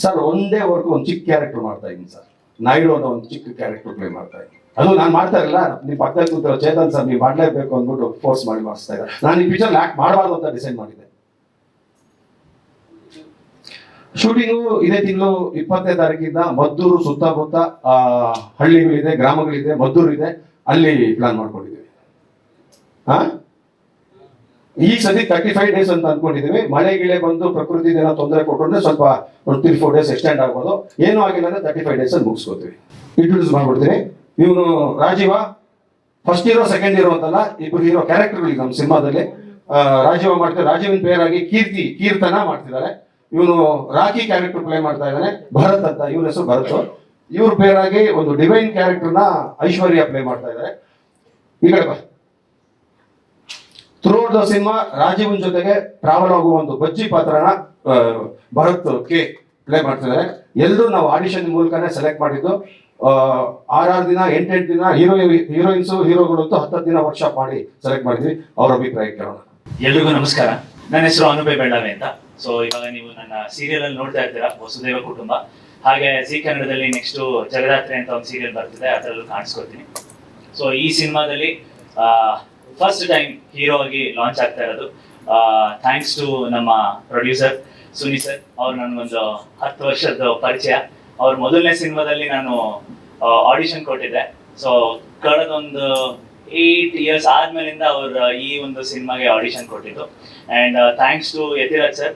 ಸರ್. ಒಂದೇ ವರ್ಕ್ ಒಂದು ಚಿಕ್ಕ ಕ್ಯಾರೆಕ್ಟರ್ ಮಾಡ್ತಾ ಇದ್ದೀನಿ ಸರ್, ನಾಯ್ಡು ಅನ್ನೋ ಒಂದು ಚಿಕ್ಕ ಕ್ಯಾರೆಕ್ಟರ್ ಪ್ಲೇ ಮಾಡ್ತಾ ಇದ್ದೀನಿ. ಅದು ನಾನು ಮಾಡ್ತಾ ಇರಲಿಲ್ಲ, ನಿಮ್ ಪಕ್ಕದಲ್ಲಿ ಕೂತಿರೋ ಚೇತನ್ ಸರ್ ನೀವು ಮಾಡ್ಲೇಬೇಕು ಅಂದ್ಬಿಟ್ಟು ಫೋರ್ಸ್ ಮಾಡಿ ಮಾಡಿಸ್ತಾ ಇದ್ದಾರೆ. ನಾನು ಈ ಪಿಕ್ಚರ್ ಆಕ್ಟ್ ಮಾಡಬಾರ್ದು ಅಂತ ಡಿಸೈಡ್ ಮಾಡಿದ್ದೆ. ಶೂಟಿಂಗು ಇದೇ ತಿಂಗಳು 20ನೇ ತಾರೀಕಿಂದ ಮದ್ದೂರು ಸುತ್ತಮುತ್ತ ಹಳ್ಳಿಗಳಿದೆ, ಗ್ರಾಮಗಳಿದೆ, ಮದ್ದೂರು ಇದೆ, ಅಲ್ಲಿ ಪ್ಲಾನ್ ಮಾಡ್ಕೊಂಡಿದ್ದೀವಿ. ಈ ಸತಿ 35 ಡೇಸ್ ಅಂತ ಅನ್ಕೊಂಡಿದೀವಿ. ಮಳೆ ಗಿಳೆ ಬಂದು ಪ್ರಕೃತಿ ಏನೋ ತೊಂದರೆ ಕೊಟ್ಟರೆ ಸ್ವಲ್ಪ ಒಂದು 3-4 ಡೇಸ್ ಎಕ್ಸ್ಟೆಂಡ್ ಆಗ್ಬೋದು. ಏನೂ ಆಗಿಲ್ಲ ಅಂದ್ರೆ 35 ಡೇಸ್ ಅಲ್ಲಿ ಮುಗಿಸ್ಕೋತೀವಿ. ಇಂಟ್ರೊಡ್ಯೂಸ್ ಮಾಡ್ಬಿಡ್ತೀನಿ. ಇವನು Rajeev, first hero second hero ಅಂತಲ್ಲ, ಇಬ್ರು ಹೀರೋ ಕ್ಯಾರೆಕ್ಟರ್ಗಳಿಗೆ ನಮ್ಮ ಸಿನಿಮಾದಲ್ಲಿ. ರಾಜೀವ ಮಾಡ್ತಾರೆ, ರಾಜೀವನ್ ಪೇರಾಗಿ ಕೀರ್ತನ ಮಾಡ್ತಿದ್ದಾರೆ. ಇವನು ರಾಕಿ ಕ್ಯಾರೆಕ್ಟರ್ ಪ್ಲೇ ಮಾಡ್ತಾ ಇದ್ದಾನೆ, ಭರತ್ ಅಂತ, ಇವನ ಹೆಸರು ಭರತ್. ಇವ್ರ ಪೇರಾಗಿ ಒಂದು ಡಿವೈನ್ ಕ್ಯಾರೆಕ್ಟರ್ನ ಐಶ್ವರ್ಯ ಪ್ಲೇ ಮಾಡ್ತಾ ಇದ್ದಾರೆ. ಈ ಕಡೆ ಬಾ. ಥ್ರೂಔಟ್ ದ ಸಿನಿಮಾ ರಾಜೀವನ್ ಜೊತೆಗೆ ಟ್ರಾವೆಲ್ ಆಗುವ ಒಂದು ಬಜ್ಜಿ ಪಾತ್ರನ ಭರತ್ ಕೆ ಪ್ಲೇ ಮಾಡ್ತಿದ್ದಾರೆ. ಎಲ್ಲರೂ ನಾವು ಆಡಿಷನ್ ಮೂಲಕನೇ ಸೆಲೆಕ್ಟ್ ಮಾಡಿದ್ದು. 6 ದಿನ 8 ದಿನ ಹೀರೋಯಿನ್ಸ್ ಹೀರೋಗಳು ಅಂತ 10 ದಿನ ವರ್ಕ್ಶಾಪ್ ಮಾಡಿ ಸೆಲೆಕ್ಟ್ ಮಾಡಿದ್ವಿ. ಅವ್ರ ಅಭಿಪ್ರಾಯ ಕೇಳೋಣ. ಎಲ್ರಿಗೂ ನಮಸ್ಕಾರ. ನನ್ನ ಹೆಸರು ಅನುಪೇ ಬೆಳ್ಳಾವೆ ಅಂತ. ಸೊ ಇವಾಗ ನೀವು ನನ್ನ ಸೀರಿಯಲ್ ಅಲ್ಲಿ ನೋಡ್ತಾ ಇರ್ತೀರಾ, ವಸುದೇವ ಕುಟುಂಬ. ಹಾಗೆ ಜಿ ಕನ್ನಡದಲ್ಲಿ ನೆಕ್ಸ್ಟ್ ಜಗದಾತ್ರಿ ಅಂತ ಒಂದು ಸೀರಿಯಲ್ ಬರ್ತಿದೆ, ಅದರಲ್ಲೂ ಕಾಣಿಸ್ಕೊಡ್ತೀನಿ. ಸೊ ಈ ಸಿನಿಮಾದಲ್ಲಿ ಫಸ್ಟ್ ಟೈಮ್ ಹೀರೋ ಆಗಿ ಲಾಂಚ್ ಆಗ್ತಾ ಇರೋದು. ಥ್ಯಾಂಕ್ಸ್ ಟು ನಮ್ಮ ಪ್ರೊಡ್ಯೂಸರ್ ಸುನಿ ಸರ್. ಅವ್ರು ನನಗೊಂದು 10 ವರ್ಷದ ಪರಿಚಯ. ಅವ್ರ ಮೊದಲನೇ ಸಿನಿಮಾದಲ್ಲಿ ನಾನು ಆಡಿಷನ್ ಕೊಟ್ಟಿದ್ದೆ. ಸೊ ಕಳೆದೊಂದು 8 years ಆದ್ಮೇಲಿಂದ ಅವ್ರು ಈ ಒಂದು ಸಿನಿಮಾಗೆ ಆಡಿಷನ್ ಕೊಟ್ಟಿದ್ದು. And thanks to Yathiraj sir,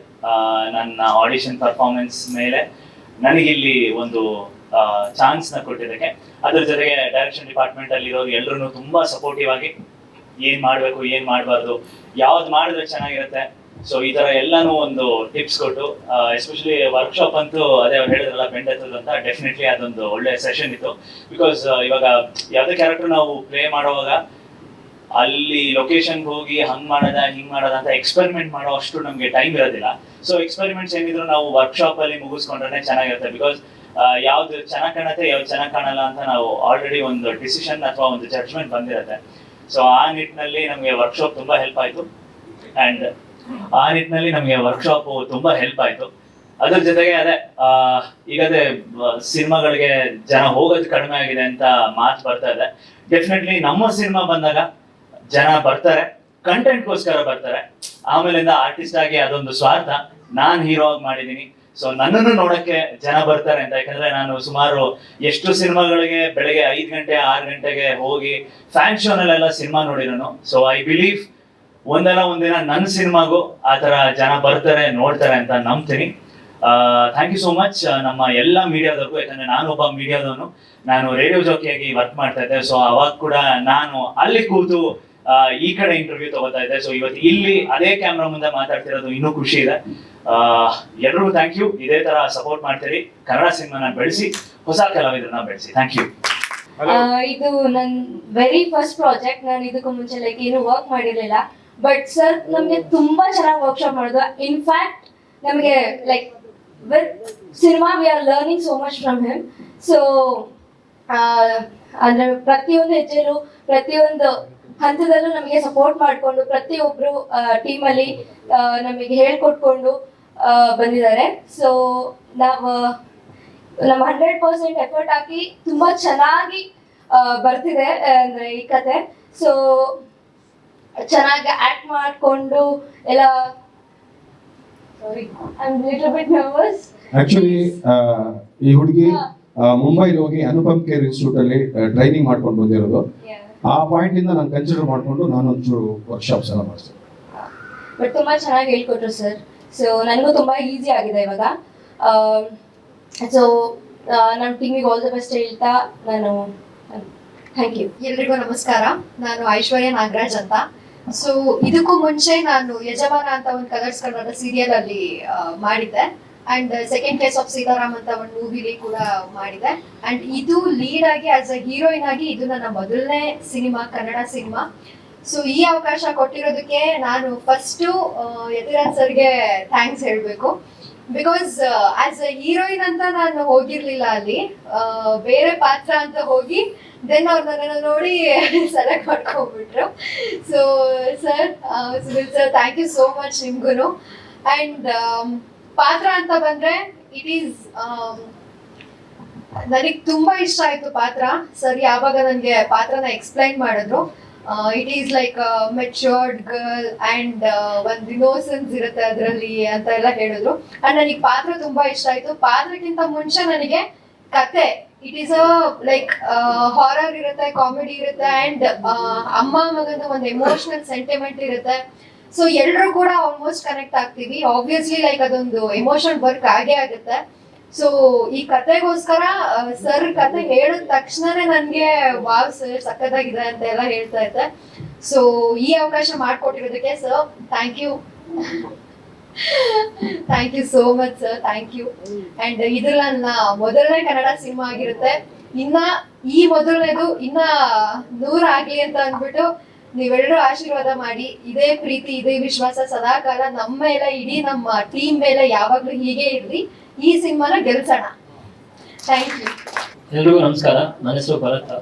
ನನ್ನ ಆಡಿಷನ್ ಪರ್ಫಾರ್ಮೆನ್ಸ್ ಮೇಲೆ ನನಗಿಲ್ಲಿ ಒಂದು ಚಾನ್ಸ್ನ ಕೊಟ್ಟಿದ್ದಕ್ಕೆ. ಅದ್ರ ಜೊತೆಗೆ ಡೈರೆಕ್ಷನ್ ಡಿಪಾರ್ಟ್ಮೆಂಟ್ ಅಲ್ಲಿ ಇರೋರು ಎಲ್ಲರೂ ತುಂಬಾ ಸಪೋರ್ಟಿವ್ ಆಗಿ ಏನ್ ಮಾಡ್ಬೇಕು, ಏನ್ ಮಾಡಬಾರ್ದು, ಯಾವ್ದು ಮಾಡಿದ್ರೆ ಚೆನ್ನಾಗಿರುತ್ತೆ, ಸೊ ಈ ತರ ಎಲ್ಲಾನು ಒಂದು ಟಿಪ್ಸ್ ಕೊಟ್ಟು, ಎಸ್ಪೆಷಲಿ ವರ್ಕ್ಶಾಪ್ ಅಂತೂ ಅದೇ ಅವ್ರು ಹೇಳಿದ್ರಲ್ಲ ಬೆಂಡೆತ್ತದು ಅಂತ, ಡೆಫಿನೆಟ್ಲಿ ಅದೊಂದು ಒಳ್ಳೆ ಸೆಷನ್ ಇತ್ತು. ಬಿಕಾಸ್ ಇವಾಗ ಯಾವುದೇ ಕ್ಯಾರೆಕ್ಟರ್ ನಾವು ಪ್ಲೇ ಮಾಡುವಾಗ ಅಲ್ಲಿ ಲೊಕೇಶನ್ಗೆ ಹೋಗಿ ಹಂಗ್ ಮಾಡದ ಹಿಂಗ್ ಮಾಡದ ಅಂತ ಎಕ್ಸ್ಪೆರಿಮೆಂಟ್ ಮಾಡೋ ಅಷ್ಟು ನಮ್ಗೆ ಟೈಮ್ ಇರೋದಿಲ್ಲ. ಸೊ ಎಕ್ಸ್ಪೆರಿಮೆಂಟ್ಸ್ ಏನಿದ್ರು ನಾವು ವರ್ಕ್ಶಾಪ್ ಅಲ್ಲಿ ಮುಗಿಸ್ಕೊಂಡ್ರೆ ಚೆನ್ನಾಗಿರುತ್ತೆ. ಬಿಕಾಸ್ ಯಾವ್ದು ಚೆನ್ನಾಗಿ ಕಾಣುತ್ತೆ, ಯಾವ್ದು ಚೆನ್ನಾಗಿ ಕಾಣಲ್ಲ ಅಂತ ನಾವು ಆಲ್ರೆಡಿ ಒಂದು ಡಿಸಿಷನ್ ಅಥವಾ ಒಂದು ಜಡ್ಜ್ಮೆಂಟ್ ಬಂದಿರುತ್ತೆ. ಸೊ ಆ ನಿಟ್ಟಿನಲ್ಲಿ ನಮಗೆ ವರ್ಕ್ಶಾಪ್ ತುಂಬಾ ಹೆಲ್ಪ್ ಆಯ್ತು. ಅಂಡ್ ಆ ನಿಟ್ಟಿನಲ್ಲಿ ನಮಗೆ ವರ್ಕ್ಶಾಪ್ ತುಂಬಾ ಹೆಲ್ಪ್ ಆಯ್ತು. ಅದ್ರ ಜೊತೆಗೆ ಈಗ ಸಿನಿಮಾಗಳಿಗೆ ಜನ ಹೋಗೋದು ಕಡಿಮೆ ಆಗಿದೆ ಅಂತ ಮಾತು ಬರ್ತಾ ಇದೆ. ಡೆಫಿನೆಟ್ಲಿ ನಮ್ಮ ಸಿನಿಮಾ ಬಂದಾಗ ಜನ ಬರ್ತಾರೆ, ಕಂಟೆಂಟ್ಗೋಸ್ಕರ ಬರ್ತಾರೆ. ಆಮೇಲಿಂದ ಆರ್ಟಿಸ್ಟ್ ಆಗಿ ಅದೊಂದು ಸ್ವಾರ್ಥ, ನಾನ್ ಹೀರೋ ಆಗಿ ಮಾಡಿದೀನಿ, ಸೊ ನನ್ನನ್ನು ನೋಡಕ್ಕೆ ಜನ ಬರ್ತಾರೆ ಅಂತ. ಯಾಕಂದ್ರೆ ನಾನು ಸುಮಾರು ಎಷ್ಟು ಸಿನಿಮಾಗಳಿಗೆ ಬೆಳಗ್ಗೆ 5 ಗಂಟೆ 6 ಗಂಟೆಗೆ ಹೋಗಿ ಫ್ಯಾನ್ ಶೋನಲ್ಲೆಲ್ಲ ಸಿನಿಮಾ ನೋಡಿರೋನು. ಸೊ ಐ ಬಿಲೀವ್ ಒಂದಲ್ಲ ಒಂದಿನ ನನ್ನ ಸಿನಿಮಾಗೂ ಆ ಥರ ಜನ ಬರ್ತಾರೆ, ನೋಡ್ತಾರೆ ಅಂತ ನಂಬ್ತೀನಿ. ಥ್ಯಾಂಕ್ ಯು ಸೋ ಮಚ್ ನಮ್ಮ ಎಲ್ಲ ಮೀಡಿಯಾದವ್ರಿಗೂ. ಯಾಕಂದ್ರೆ ನಾನೊಬ್ಬ ಮೀಡಿಯಾದವನು, ನಾನು ರೇಡಿಯೋ ಜಾಕಿಯಾಗಿ ವರ್ಕ್ ಮಾಡ್ತಾ ಇದ್ದೆ. ಸೊ ಅವಾಗ ಕೂಡ ನಾನು ಅಲ್ಲಿ ಕೂತು ಈ ಕಡೆ ಇಂಟರ್ವ್ಯೂ ತಗೋತಾ ಇದ್ದೆ. ಸೊ ಇವತ್ತು ಇಲ್ಲಿ ಅದೇ ಕ್ಯಾಮ್ರಾ ಮುಂದೆ ಮಾತಾಡ್ತಿರೋದು ಇನ್ನೂ ಖುಷಿ ಇದೆ. ಎಲ್ರಿಗೂ ಥ್ಯಾಂಕ್ ಯು. ಇದೇ ತರ ಸಪೋರ್ಟ್ ಮಾಡ್ತೀರಿ, ಕನ್ನಡ ಸಿನಿಮಾನ ಬೆಳೆಸಿ, ಹೊಸ ಕಲಾವಿದರನ್ನ ಬೆಳೆಸಿ. Thank you. ಇದು ನನ್ ವೆರಿ ಫಸ್ಟ್ ಪ್ರಾಜೆಕ್ಟ್. ನಾನು ಇದಕ್ಕೂ ಮುಂಚೆ ಏನು ವರ್ಕ್ ಮಾಡಿರ್ಲಿಲ್ಲ. ಬಟ್ ಸರ್ ನಮ್ಗೆ ತುಂಬಾ ಚೆನ್ನಾಗಿ ವರ್ಕ್ಶಾಪ್ ಮಾಡಿದ್ರು. ಇನ್ಫ್ಯಾಕ್ಟ್ ನಮಗೆ with cinema we are learning so much from him. So ಅಂದ್ರೆ ಪ್ರತಿಯೊಂದು ಹೆಜ್ಜೆಲು ಪ್ರತಿಯೊಂದು ಹಂತದಲ್ಲೂ ನಮಗೆ ಸಪೋರ್ಟ್ ಮಾಡಿಕೊಂಡು ಪ್ರತಿಯೊಬ್ರು ಟೀಮಲ್ಲಿ ನಮಗೆ ಹೇಳ್ಕೊಟ್ಕೊಂಡು ಬಂದಿದ್ದಾರೆ. ಸೊ ನಾವು ನಮ್ಮ 100% ಎಫರ್ಟ್ ಹಾಕಿ ತುಂಬಾ ಚೆನ್ನಾಗಿ ಬರ್ತಿದೆ ಅಂದ್ರೆ ಈ ಕತೆ. ಸೊ ಚೆನ್ನಾಗಿ ಆಕ್ಟ್ ಮಾಡಿಕೊಂಡು ಎಲ್ಲ. Sorry, I am little bit nervous. Actually ಈ ಹುಡುಗಿ ಮುಂಬೈಲಿ ಹೋಗಿ ಅನುಪಮ್ ಕೇರ್ ಇನ್ಸ್ಟಿಟ್ಯೂಟ್ ಅಲ್ಲಿ ಟ್ರೈನಿಂಗ್ ಮಾಡ್ಕೊಂಡು ಬಂದಿರೋದು. ಆ ಪಾಯಿಂಟ್ ಇಂದ ನಾನು ಕನ್ಸಿಡರ್ ಮಾಡ್ಕೊಂಡು ನಾನೊಂಚೂರು ವರ್ಕ್ಶಾಪ್ಸ್ ಎಲ್ಲ ಮಾಡಿಸ್ತೇನೆ. ಬಟ್ ತುಂಬಾ ಚೆನ್ನಾಗಿ ಹೇಳ್ಕೊಟ್ರು ಸರ್. ಸೊ ನನಗೂ ತುಂಬಾ ಈಸಿ ಆಗಿದೆ ಇವಾಗ. ಸೊ ನನ್ನ ಟೀಮಿಗೆ ಆಲ್ ದ ಬೆಸ್ಟ್ ಹೇಳ್ತಾ ನಾನು ಥ್ಯಾಂಕ್ ಯು. ಎಲ್ರಿಗೂ ನಮಸ್ಕಾರ. ನಾನು ಐಶ್ವರ್ಯ ನಾಗರಾಜ್ ಅಂತ. ಸೊ ಇದಕ್ಕೂ ಮುಂಚೆ ನಾನು ಯಜಮಾನ ಅಂತ ಒಂದು ಕಲರ್ಸ್ ಕನ್ನಡ ಸೀರಿಯಲ್ ಅಲ್ಲಿ ಮಾಡಿದ್ದೆ. And second case of Seetharam ಅಂತ ಒಂದು ಮೂವಿಲಿ ಕೂಡ ಮಾಡಿದೆ. ಅಂಡ್ ಇದು ಲೀಡ್ ಆಗಿ ಆಸ್ ಅ ಹೀರೋಯಿನ್ ಆಗಿ ಇದು ನನ್ನ ಮೊದಲನೇ ಸಿನಿಮಾ, ಕನ್ನಡ ಸಿನಿಮಾ. ಸೊ ಈ ಅವಕಾಶ ಕೊಟ್ಟಿರೋದಕ್ಕೆ ನಾನು ಫಸ್ಟು ಯತಿರಾಜ್ ಸರ್ಗೆ ಥ್ಯಾಂಕ್ಸ್ ಹೇಳಬೇಕು. ಬಿಕಾಸ್ ಆಸ್ ಅ ಹೀರೋಯಿನ್ ಅಂತ ನಾನು ಹೋಗಿರ್ಲಿಲ್ಲ ಅಲ್ಲಿ, ಬೇರೆ ಪಾತ್ರ ಅಂತ ಹೋಗಿ ದೆನ್ ಅವ್ರು ನನ್ನನ್ನು ನೋಡಿ ಸೆಲೆಕ್ಟ್ ಮಾಡ್ಕೊಂಡ್ಬಿಟ್ರು. So sir, Sunil sir, thank you so much ನಿಮ್ಗೂ. ಅಂಡ್ ಪಾತ್ರ ಅಂತ ಬಂದ್ರೆ ಇಟ್ ಈಸ್ ನನಗೆ ತುಂಬಾ ಇಷ್ಟ ಆಯ್ತು ಪಾತ್ರ. ಸರ್ ಯಾವಾಗ ನನಗೆ ಪಾತ್ರನ ಎಕ್ಸ್ಪ್ಲೈನ್ ಮಾಡಿದ್ರು, it is like matured girl and ಒಂದು ಇನೋಸೆನ್ಸ್ ಇರುತ್ತೆ ಅದರಲ್ಲಿ ಅಂತ ಎಲ್ಲ ಹೇಳಿದ್ರು. ಅಂಡ್ ನನಗೆ ಪಾತ್ರ ತುಂಬಾ ಇಷ್ಟ ಆಯ್ತು. ಪಾತ್ರಕ್ಕಿಂತ ಮುಂಚೆ ನನಗೆ ಕತೆ, it is a like horror ಇರುತ್ತೆ, ಕಾಮಿಡಿ ಇರುತ್ತೆ, ಅಂಡ್ ಅಮ್ಮ ಮಗನ ಒಂದು ಎಮೋಷನಲ್ ಸೆಂಟಿಮೆಂಟ್ ಇರುತ್ತೆ. ಸೊ ಎಲ್ಲರೂ ಕೂಡ ಆಲ್ಮೋಸ್ಟ್ ಕನೆಕ್ಟ್ ಆಗ್ತೀವಿ. ಆಬ್ವಿಯಸ್ಲಿ ಲೈಕ್ ಅದೊಂದು ಎಮೋಷನ್ ವರ್ಕ್ ಆಗೇ ಆಗುತ್ತೆ. ಸೊ ಈ ಕತೆಗೋಸ್ಕರ ಸರ್ ಕತೆ ಹೇಳಿದ ತಕ್ಷಣನೇ ನನಗೆ ವಾವ್ ಸರ್ ಸಖತ್ತಾಗಿದೆ ಅಂತ ಎಲ್ಲ ಹೇಳ್ತಾ ಇದ್ದೆ. ಸೊ ಈ ಅವಕಾಶ ಮಾಡಿಕೊಟ್ಟಿರೋದಕ್ಕೆ sir thank you. Thank you so much sir, thank you. And ಇದು ನನ್ನ ಮೊದಲನೇ ಕನ್ನಡ ಸಿನಿಮಾ ಆಗಿರುತ್ತೆ. ಇನ್ನ ಈ ಮೊದಲನೇದು ಇನ್ನ 100 ಆಗ್ಲಿ ಅಂತ ಅಂದ್ಬಿಟ್ಟು ನೀವೆಲ್ಲರೂ ಆಶೀರ್ವಾದ ಮಾಡಿ, ಇದೇ ಪ್ರೀತಿ ಇದೇ ವಿಶ್ವಾಸ ಸದಾಕಾಲ ನಮ್ಮ ಮೇಲೆ, ಇಡೀ ನಮ್ಮ ಟೀಮ್ ಮೇಲೆ ಯಾವಾಗ್ಲೂ ಹೀಗೆ ಇರ್ಲಿ. ಈ ಸಿನಿಮಾನ ಗೆಲ್ಸೋಣ. Thank you. ಎಲ್ರಿಗೂ ನಮಸ್ಕಾರ. ನನ್ನ ಹೆಸರು ಭರತ್.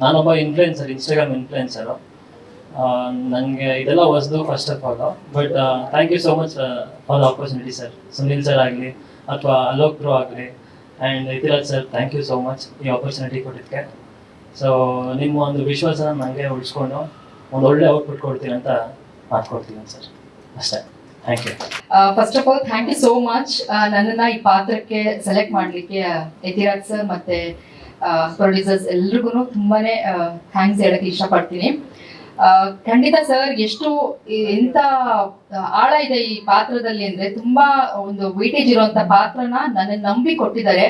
ನಾನೊಬ್ಬ ಇನ್ಫ್ಲುಯೆನ್ಸರ್, ಇನ್ಸ್ಟಾಗ್ರಾಮ್ ಇನ್ಫ್ಲುಯೆನ್ಸರು. ನನಗೆ ಇದೆಲ್ಲ ಹೊಸದು first of all, but thank you so much for the opportunity sir. Sunil sir ಆಗಲಿ ಅಥವಾ ಅಲೋಕ್ ಬ್ರೋ ಆಗಲಿ and Ithiraj sir, thank you so much ಈ ಆಪರ್ಚುನಿಟಿ ಕೊಟ್ಟಿದ್ದಕ್ಕೆ. ಸೊ ನಿಮ್ಮ ಒಂದು ವಿಶ್ವಾಸನ ನನಗೆ ಉಳಿಸ್ಕೊಂಡು ಒಂದು ಒಳ್ಳೆ ಔಟ್ಪುಟ್ ಕೊಡ್ತೀನಿ ಅಂತ ಮಾತ್ಕೊಡ್ತೀನಿ ಸರ್, ಅಷ್ಟೇ. Thank you. First of all thank you so much ನನ್ನನ್ನು ಈ ಪಾತ್ರಕ್ಕೆ ಸೆಲೆಕ್ಟ್ ಮಾಡಲಿಕ್ಕೆ ಯತಿರಾಜ್ ಸರ್ ಮತ್ತು ಪ್ರೊಡ್ಯೂಸರ್ಸ್ ಎಲ್ರಿಗೂ ತುಂಬಾನೇ ಥ್ಯಾಂಕ್ಸ್ ಹೇಳಕ್ಕೆ ಇಷ್ಟಪಡ್ತೀನಿ. ಖಂಡಿತ ಸರ್ ಎಷ್ಟು ಎಂತ ಆಳ ಇದೆ ಈ ಪಾತ್ರದಲ್ಲಿ ಅಂದ್ರೆ ತುಂಬಾ ಒಂದು ವೇಟೇಜ್ ಇರುವಂತ ಪಾತ್ರನ ನನ್ನ ನಂಬಿ ಕೊಟ್ಟಿದ್ದಾರೆ.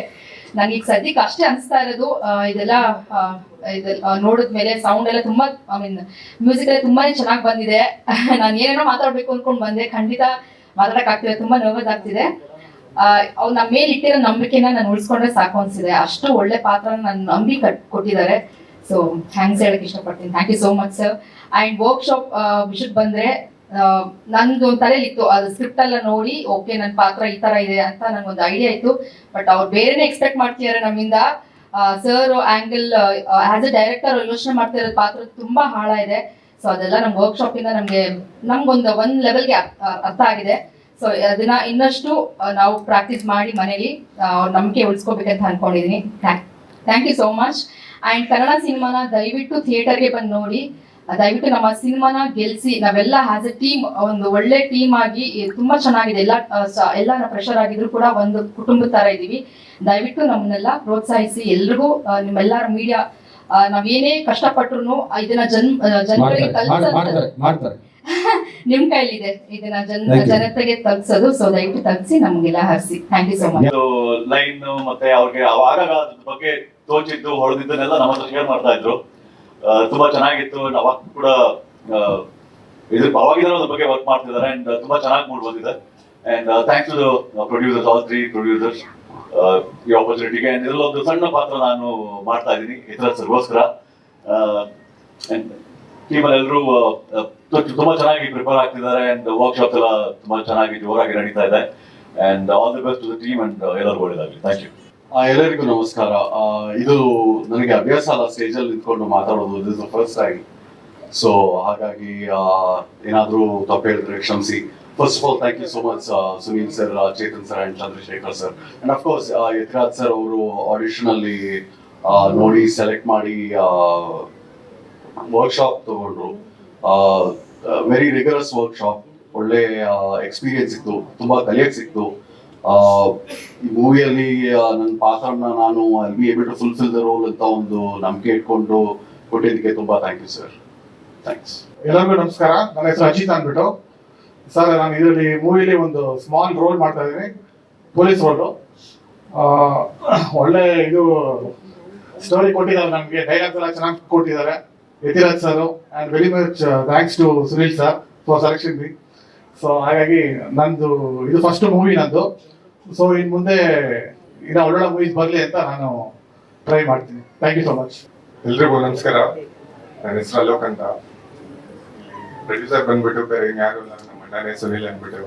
ನನಗೆ ಈಗ ಸದ್ಯಕ್ಕೆ ಅಷ್ಟೇ ಅನಿಸ್ತಾ ಇರೋದು, ಇದೆಲ್ಲ ನೋಡಿದ್ಮೇಲೆ ಸೌಂಡ್ ಎಲ್ಲ ತುಂಬಾ ಮ್ಯೂಸಿಕ್ ಎಲ್ಲ ತುಂಬಾನೇ ಚೆನ್ನಾಗಿ ಬಂದಿದೆ. ನಾನು ಏನೇನೋ ಮಾತಾಡ್ಬೇಕು ಅನ್ಕೊಂಡ್ ಬಂದೆ, ಖಂಡಿತ ಮಾತಾಡಕ್ ಆಗ್ತಿದೆ, ತುಂಬಾ ನರ್ವಸ್ ಆಗ್ತಿದೆ. ಅವ್ರು ನಮ್ಮ ಮೇಲೆ ಇಟ್ಟಿರೋ ನಂಬಿಕೆನ ನಾನು ಉಳಿಸ್ಕೊಂಡ್ರೆ ಸಾಕು ಅನ್ಸಿದೆ. ಅಷ್ಟು ಒಳ್ಳೆ ಪಾತ್ರನ ನನ್ನ ನಂಬಿ ಕೊಟ್ಟಿದ್ದಾರೆ. ಸೊ ಥ್ಯಾಂಕ್ಸ್ ಹೇಳಕ್ ಇಷ್ಟಪಡ್ತೀನಿ. Thank you so much sir. And workshop ವಿಷಯಕ್ಕೆ ಬಂದ್ರೆ ನಂದು ತಲೆಯಲ್ಲಿ ಇತ್ತು, ಅದು ಸ್ಕ್ರಿಪ್ಟ್ ಎಲ್ಲ ನೋಡಿ ಓಕೆ ನನ್ನ ಪಾತ್ರ ಈ ತರ ಇದೆ ಅಂತ ನಂಗೊಂದು ಐಡಿಯಾ ಇತ್ತು. ಬಟ್ ಅವ್ರು ಬೇರೆನೇ ಎಕ್ಸ್ಪೆಕ್ಟ್ ಮಾಡ್ತಿದ್ದಾರೆ ನಮ್ಮಿಂದ. Sir angle as A director ಯೋಚನೆ ಮಾಡ್ತಾ ಇರೋ ಪಾತ್ರ ತುಂಬಾ ಆಳ ಇದೆ. ಸೊ ಅದೆಲ್ಲ ನಮ್ಮ ವರ್ಕ್ಶಾಪ್ ಇಂದ ನಮ್ಗೊಂದು ಒಂದ್ ಲೆವೆಲ್ಗೆ ಅರ್ಥ ಆಗಿದೆ. ಸೊ ಅದನ್ನ ಇನ್ನಷ್ಟು ನಾವು ಪ್ರಾಕ್ಟೀಸ್ ಮಾಡಿ ಮನೇಲಿ ನಂಬಿಕೆ ಉಳಿಸ್ಕೋಬೇಕಂತ ಅನ್ಕೊಂಡಿದೀನಿ. Thank you so much. And Kannada ಸಿನಿಮಾನ ದಯವಿಟ್ಟು ಥಿಯೇಟರ್ಗೆ ಬಂದು ನೋಡಿ, ದಯವಿಟ್ಟು ನಮ್ಮ ಸಿನಿಮಾನ ಗೆಲ್ಸಿ. ನಾವೆಲ್ಲ ಆಸ್ ಎ ಟೀಮ್ ಒಂದು ಒಳ್ಳೆ ಟೀಮ್ ಆಗಿ ತುಂಬಾ ಚೆನ್ನಾಗಿದೆ. ಎಲ್ಲ ಪ್ರೆಷರ್ ಆಗಿದ್ರು ಕೂಡ ಒಂದು ಕುಟುಂಬದ ತರ ಇದೀವಿ. ದಯವಿಟ್ಟು ನಮ್ಮನ್ನೆಲ್ಲ ಪ್ರೋತ್ಸಾಹಿಸಿ. ಎಲ್ರಿಗೂ ನಿಮ್ಮೆಲ್ಲರ ಮೀಡಿಯಾ ನಾವೇನೇ ಕಷ್ಟಪಟ್ರು ಇದನ್ನ ಜನಗಳಿಗೆ ಮಾಡ್ತಾರೆ. ನಿಮ್ ಕೈಲಿದೆ ಇದನ್ನ ಜನತೆಗೆ ತಲುಪಿಸೋದು. ಸೊ ದಯವಿಟ್ಟು ತಲುಪಿಸಿ, ನಮ್ಗೆಲ್ಲ ಹರಿಸಿ. Thank you so much. Line ಮತ್ತೆ ಅವ್ರಿಗೆ ಅವಾಗ ಅದ್ರ ಬಗ್ಗೆ ತೋಚಿದ್ದು ಹೊಡೆದಿದ್ದನ್ನೆಲ್ಲ ನಮ್ಮ ಹತ್ರ ಶೇರ್ ಮಾಡ್ತಾ ಇದ್ರು. ತುಂಬಾ ಚೆನ್ನಾಗಿತ್ತು. ಅವಾಗ ಕೂಡ ಅವಾಗಿನ ಅದ್ರ ಬಗ್ಗೆ ವರ್ಕ್ ಮಾಡ್ತಿದ್ದಾರೆ ಅಂಡ್ ತುಂಬಾ ಚೆನ್ನಾಗಿ ಮೂಡ್ ಬಂದಿದೆ. And thanks to producers, all 3 producers ಈ ಆಪರ್ಚುನಿಟಿಗೆ. ಅಂಡ್ ಇದರಲ್ಲಿ ಒಂದು ಸಣ್ಣ ಪಾತ್ರ ನಾನು ಮಾಡ್ತಾ ಇದ್ದೀನಿ ಇತರಗೋಸ್ಕರ. ಟೀಮಲ್ಲಿ ಎಲ್ಲರೂ ತುಂಬಾ ಚೆನ್ನಾಗಿ ಪ್ರಿಪೇರ್ ಆಗ್ತಿದ್ದಾರೆ ಅಂಡ್ ವರ್ಕ್ಶಾಪ್ ಎಲ್ಲ ತುಂಬಾ ಚೆನ್ನಾಗಿ ಜೋರಾಗಿ ನಡೀತಾ ಇದೆ. And all the best to the team and ಎಲ್ಲರಿಗೂ ಒಳ್ಳೆಯದಾಗಲಿ. Thank you. ಎಲ್ಲರಿಗೂ ನಮಸ್ಕಾರ. ಇದು ನನಗೆ ಅಭ್ಯಾಸ ಅಲ್ಲ ಸ್ಟೇಜ್ ಅಲ್ಲಿ ನಿಂತ್ಕೊಂಡು ಮಾತಾಡೋದು, this is first time. So ಹಾಗಾಗಿ ಏನಾದ್ರೂ ತಪ್ಪು ಹೇಳಿದ್ರೆ ಕ್ಷಮಿಸಿ. First of all thank you so much Sunil sir, Chetan sir and Chandrashekar sir. And of course Yathiraj sir ಅವರು ಆಡಿಷನ್ ಅಲ್ಲಿ ನೋಡಿ ಸೆಲೆಕ್ಟ್ ಮಾಡಿ ವರ್ಕ್ಶಾಪ್ ತಗೊಂಡ್ರು. ವೆರಿ ರಿಗರಸ್ ವರ್ಕ್ಶಾಪ್, ಒಳ್ಳೆ ಎಕ್ಸ್ಪೀರಿಯನ್ಸ್ ಇತ್ತು, ತುಂಬಾ ಕಲಿಯಕ್ ಸಿಕ್ತು. ಈ ಮೂವಿಯಲ್ಲಿ ನನ್ನ ಪಾತ್ರನ ನಾನು I be able to fulfil the role ಅಂತ ಒಂದು ನಂಬಿಕೆ ಇಟ್ಕೊಂಡು ಕೊಟ್ಟಿದ್ದಕ್ಕೆ ತುಂಬಾ ಥ್ಯಾಂಕ್ ಯು ಸರ್. ಥ್ಯಾಂಕ್ಸ್. ಎಲ್ಲರಿಗೂ ನಮಸ್ಕಾರ. ನನ್ನ ಹೆಸರು ಅಜಿತ್ ಅಂದ್ಬಿಟ್ಟು ಸರ್. ನಾನು ಇದರಲ್ಲಿ ಮೂವಿಲಿ ಒಂದು ಸ್ಮಾಲ್ ರೋಲ್ ಮಾಡ್ತಾ ಇದ್ದೀನಿ, ಪೊಲೀಸ್ ರೋಲು. ಒಳ್ಳೆ ಇದು ಸ್ಟೋರಿ ಕೊಟ್ಟಿದ್ದಾರೆ ನಮಗೆ, ಡೈಲಾಗ್ಸ್ ಎಲ್ಲ ಚೆನ್ನಾಗಿ ಕೊಟ್ಟಿದ್ದಾರೆ Yathiraj sir. And very much thanks to Sunil sir for selection me. So ಹಾಗಾಗಿ ನಂದು ಇದು ಫಸ್ಟ್ ಮೂವಿ ನಂದು. ಸೊ ಇನ್ನು ಮುಂದೆ ಇನ್ನು ಒಳ್ಳೊಳ್ಳೆ ಮೂವೀಸ್ ಬರಲಿ ಅಂತ ನಾನು ಟ್ರೈ ಮಾಡ್ತೀನಿ. Thank you so much. ಎಲ್ರಿಗೂ ನಮಸ್ಕಾರ. ನನ್ನ ಹೆಸರು ಅಲೋಕ್ ಅಂತ. ಪ್ರೊಡ್ಯೂಸರ್ ಬಂದ್ಬಿಟ್ಟು ಬೇರೆ ಯಾರು ಇಲ್ಲ, ನಮ್ಮ ಅಣ್ಣನೇ ಸುನಿಲ್ ಅಂದ್ಬಿಟ್ಟು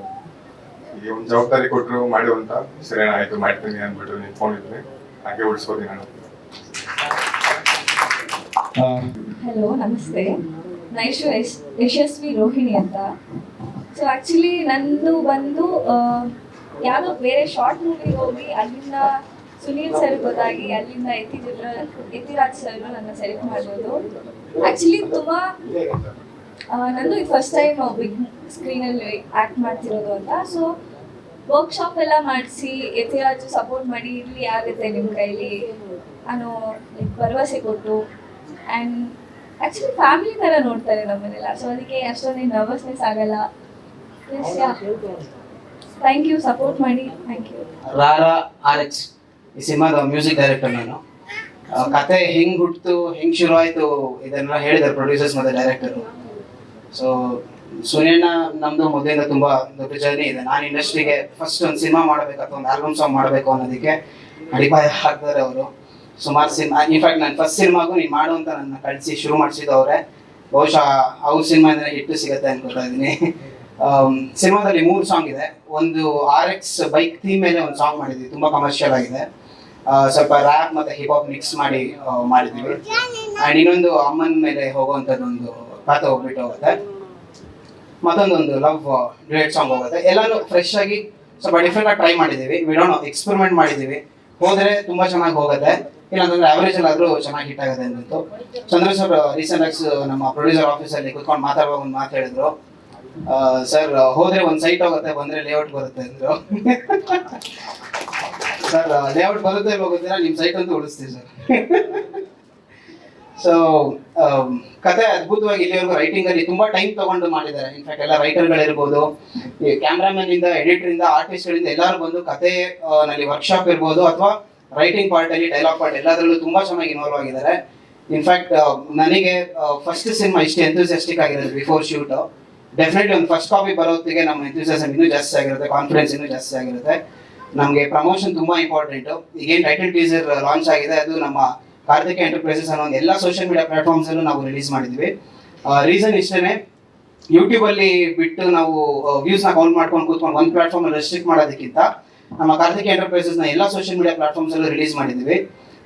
ಈ ಒಂದು ಜವಾಬ್ದಾರಿ ಕೊಟ್ಟರು ಮಾಡು ಅಂತ. ಸರಿ ಆಯ್ತು ಮಾಡ್ತೀನಿ ಅಂದ್ಬಿಟ್ಟು ನಿಂತ್ಕೊಂಡಿದ್ದೀನಿ. ಹಾಗೆ ಉಳಿಸ್ಕೋತೀನಿ ನಾನು. ಹಲೋ, ನಮಸ್ತೆ. ನಾನು ಯಶಸ್ವಿ ರೋಹಿಣಿ ಅಂತ. ಸೊ ಆ್ಯಕ್ಚುಲಿ ನಂದು ಬಂದು ಯಾವುದೋ ಬೇರೆ ಶಾರ್ಟ್ ಮೂವಿಗೆ ಹೋಗಿ ಅಲ್ಲಿಂದ ಸುನೀಲ್ ಸರ್ ಗೊತ್ತಾಗಿ ಅಲ್ಲಿಂದ ಯತಿರಾಜ್ ಸರ್ ನನ್ನ ಸೆಲೆಕ್ಟ್ ಮಾಡೋದು. ಆ್ಯಕ್ಚುಲಿ ತುಂಬ ನಂದು ಇದು ಫಸ್ಟ್ ಟೈಮ್ ಬಿಗ್ ಸ್ಕ್ರೀನಲ್ಲಿ ಆ್ಯಕ್ಟ್ ಮಾಡ್ತಿರೋದು ಅಂತ. ಸೊ ವರ್ಕ್ಶಾಪ್ ಎಲ್ಲ ಮಾಡಿಸಿ ಯತಿರಾಜ್ ಸಪೋರ್ಟ್ ಮಾಡಿ ಇರಲಿ ಆಗುತ್ತೆ ನಿಮ್ಮ ಕೈಲಿ ಅನ್ನೋ ಭರವಸೆ ಕೊಟ್ಟು. ಆ್ಯಂಡ್ ಆ್ಯಕ್ಚುಲಿ ಫ್ಯಾಮಿಲಿ ಥರ ನೋಡ್ತಾರೆ ನಮ್ಮನ್ನೆಲ್ಲ. ಸೊ ಅದಕ್ಕೆ ಅಷ್ಟೊಂದು ನರ್ವಸ್ನೆಸ್ ಆಗಲ್ಲ. ಥ್ಯಾಂಕ್ ಯು, ಸಪೋರ್ಟ್ ಮಾಡಿ. Thank you. ರಾರಾ RX ಈ ಸಿನಿಮಾದ ಮ್ಯೂಸಿಕ್ ಡೈರೆಕ್ಟರ್ ನಾನು. ಕತೆ ಹೆಂಗ್ ಹುಟ್ಟಿತು, ಹೆಂಗ್ ಶುರು ಆಯ್ತು ಇದನ್ನೆಲ್ಲ ಹೇಳಿದ್ದಾರೆ ಪ್ರೊಡ್ಯೂಸರ್ಸ್ ಮತ್ತೆ ಡೈರೆಕ್ಟರ್. ಸೊ ಸುನಿಯಣ್ಣ ನಮ್ದು ಮೊದಲಿಂದ ತುಂಬಾ ದೊಡ್ಡ ಜರ್ನಿ ಇದೆ. ನಾನು ಇಂಡಸ್ಟ್ರಿಗೆ ಫಸ್ಟ್ ಒಂದು ಸಿನಿಮಾ ಮಾಡಬೇಕು ಅಥವಾ ಒಂದು ಆಲ್ಬಮ್ ಸಾಂಗ್ ಮಾಡಬೇಕು ಅನ್ನೋದಕ್ಕೆ ಅಡಿಪಾಯ ಹಾಕ್ತಾರೆ ಅವರು. ಸುಮಾರು ಸಿನಿಮಾ, ಇನ್ಫ್ಯಾಕ್ಟ್ ನನ್ನ ಫಸ್ಟ್ ಸಿನಿಮಾಗೂ ನೀನು ಮಾಡು ಅಂತ ನನ್ನ ಕಳಿಸಿ ಶುರು ಮಾಡಿಸಿದ್ದು ಅವರೇ. ಬಹುಶಃ ಅವ್ರ ಸಿನಿಮಾದಿಂದ ಹಿಟ್ಟು ಸಿಗತ್ತೆ ಅನ್ಕೋತಾ ಇದ್ದೀನಿ. ಸಿನಿಮಾದಲ್ಲಿ 3 ಸಾಂಗ್ ಇದೆ. ಒಂದು RX ಬೈಕ್ ಥೀಮ್ ಮೇಲೆ ಒಂದು ಸಾಂಗ್ ಮಾಡಿದ್ವಿ, ತುಂಬಾ ಕಮರ್ಷಿಯಲ್ ಆಗಿದೆ. ಸ್ವಲ್ಪ ರ್ಯಾಪ್ ಮತ್ತೆ ಹಿಪ್ ಹಾಪ್ ಮಿಕ್ಸ್ ಮಾಡಿ ಮಾಡಿದ್ವಿ. ಅಂಡ್ ಇನ್ನೊಂದು ಅಮ್ಮನ ಮೇಲೆ ಹೋಗುವಂಥದ್ದೊಂದು ಪಾತ ಹೋಗ್ಬಿಟ್ಟು ಹೋಗುತ್ತೆ. ಮತ್ತೊಂದೊಂದು ಲವ್ ಡ್ಯುಯೆಟ್ ಸಾಂಗ್ ಹೋಗುತ್ತೆ. ಎಲ್ಲಾನು ಫ್ರೆಶ್ ಆಗಿ ಸ್ವಲ್ಪ ಡಿಫ್ರೆಂಟ್ ಆಗಿ ಟ್ರೈ ಮಾಡಿದ್ದೀವಿ. ವಿಡೋಣ ಎಕ್ಸ್ಪೆರಿಮೆಂಟ್ ಮಾಡಿದ್ದೀವಿ. ಹೋದ್ರೆ ತುಂಬಾ ಚೆನ್ನಾಗಿ ಹೋಗುತ್ತೆ, ಇಲ್ಲಾಂತಂದ್ರೆ ಆವರೇಜ್ ಅಲ್ಲಾದ್ರೂ ಚೆನ್ನಾಗಿ ಹಿಟ್ ಆಗುತ್ತೆ ಅಂದ್ಬಿಟ್ಟು. ಚಂದ್ರ ಸರ್ ರೀಸೆಂಟ್ ಆಗಿ ನಮ್ಮ ಪ್ರೊಡ್ಯೂಸರ್ ಆಫೀಸಲ್ಲಿ ಕುತ್ಕೊಂಡು ಮಾತಾಡುವಾಗ ಒಂದು ಮಾತು ಹೇಳಿದ್ರು, ಸರ್ ಹೋದ್ರೆ ಒಂದು ಸೈಟ್ ಹೋಗುತ್ತೆ, ಬಂದ್ರೆ ಲೇಔಟ್ ಬರುತ್ತೆ ಅಂದ್ರು. ಸರ್ ಲೇಔಟ್ ಬರುತ್ತೆ ಹೋಗುತ್ತೀರಾ, ನಿಮ್ಮ ಸೈಟ್ ಅಂತೂ ಉಳಿಸ್ತೀವಿ ಸರ್. ಸೊ ಕತೆ ಅದ್ಭುತವಾಗಿ ಇಲ್ಲಿವರೆಗೂ ರೈಟಿಂಗ್ ಅಲ್ಲಿ ತುಂಬಾ ಟೈಮ್ ತಗೊಂಡು ಮಾಡಿದ್ದಾರೆ. ಇನ್ಫ್ಯಾಕ್ಟ್ ಎಲ್ಲ ರೈಟರ್ಗಳಿರ್ಬೋದು, ಈ ಕ್ಯಾಮ್ರಾಮನ್ ಇಂದ ಎಡಿಟರ್ ಇಂದ ಆರ್ಟಿಸ್ಟ್ ಗಳಿಂದ ಎಲ್ಲರೂ ಬಂದು ಕತೆ ನಲ್ಲಿ ವರ್ಕ್ಶಾಪ್ ಇರ್ಬೋದು ಅಥವಾ ರೈಟಿಂಗ್ ಪಾರ್ಟ್ ಅಲ್ಲಿ ಡೈಲಾಗ್ ಪಾರ್ಟ್ ಎಲ್ಲದರಲ್ಲೂ ತುಂಬಾ ಚೆನ್ನಾಗಿ ಇನ್ವಾಲ್ವ್ ಆಗಿದ್ದಾರೆ. ಇನ್ಫ್ಯಾಕ್ಟ್ ನನಗೆ ಫಸ್ಟ್ ಸಿನಿಮಾ ಇಷ್ಟು ಎಂಥೂಸಿಯಾಸ್ಟಿಕ್ ಆಗಿರೋದು ಬಿಫೋರ್ ಶೂಟ್. ಡೆಫಿನೆಟ್ಲಿ ಒಂದು ಫಸ್ಟ್ ಕಾಪಿ ಬರೋತ್ತಿಗೆ ನಮ್ಮ ಎಂಥೂಸಿಯಾಸಮ್ ಇನ್ನೂ ಜಾಸ್ತಿ ಆಗಿರುತ್ತೆ, ಕಾನ್ಫಿಡೆನ್ಸ್ ಇನ್ನೂ ಜಾಸ್ತಿ ಆಗಿರುತ್ತೆ. ನಮಗೆ ಪ್ರಮೋಷನ್ ತುಂಬಾ ಇಂಪಾರ್ಟೆಂಟ್. ಈಗೇನು ಟೈಟಲ್ ಟೀಸರ್ ಲಾಂಚ್ ಆಗಿದೆ ಅದು ನಮ್ಮ ಕಾರ್ತಿಕ ಎಂಟರ್ಪ್ರೈಸಸ್ ಅನ್ನೋ ಎಲ್ಲ ಸೋಷಿಯಲ್ ಮೀಡಿಯಾ ಪ್ಲಾಟ್ಫಾರ್ಮ್ಸ್ ಅಲ್ಲೂ ನಾವು ರಿಲೀಸ್ ಮಾಡಿದ್ವಿ. ರೀಸನ್ ಇಷ್ಟೇ, ಯೂಟ್ಯೂಬ್ ಅಲ್ಲಿ ಬಿಟ್ಟು ನಾವು ವ್ಯೂಸ್ ನ ಕೌಂಟ್ ಮಾಡ್ಕೊಂಡು ಕೂತ್ಕೊಂಡು ಒಂದು ಪ್ಲಾಟ್ಫಾರ್ಮ್ ರೆಸ್ಟ್ರಿಕ್ಟ್ ಮಾಡೋದಕ್ಕಿಂತ ನಮ್ಮ ಕಾರ್ತಿಕ ಎಂಟರ್ಪ್ರೈಸಸ್ ನ ಎಲ್ಲ ಸೋಷಿಯಲ್ ಮೀಡಿಯಾ ಪ್ಲಾಟ್ಫಾರ್ಮ್ಸ್ ಅಲ್ಲೂ ರಿಲೀಸ್ ಮಾಡಿದ್ವಿ.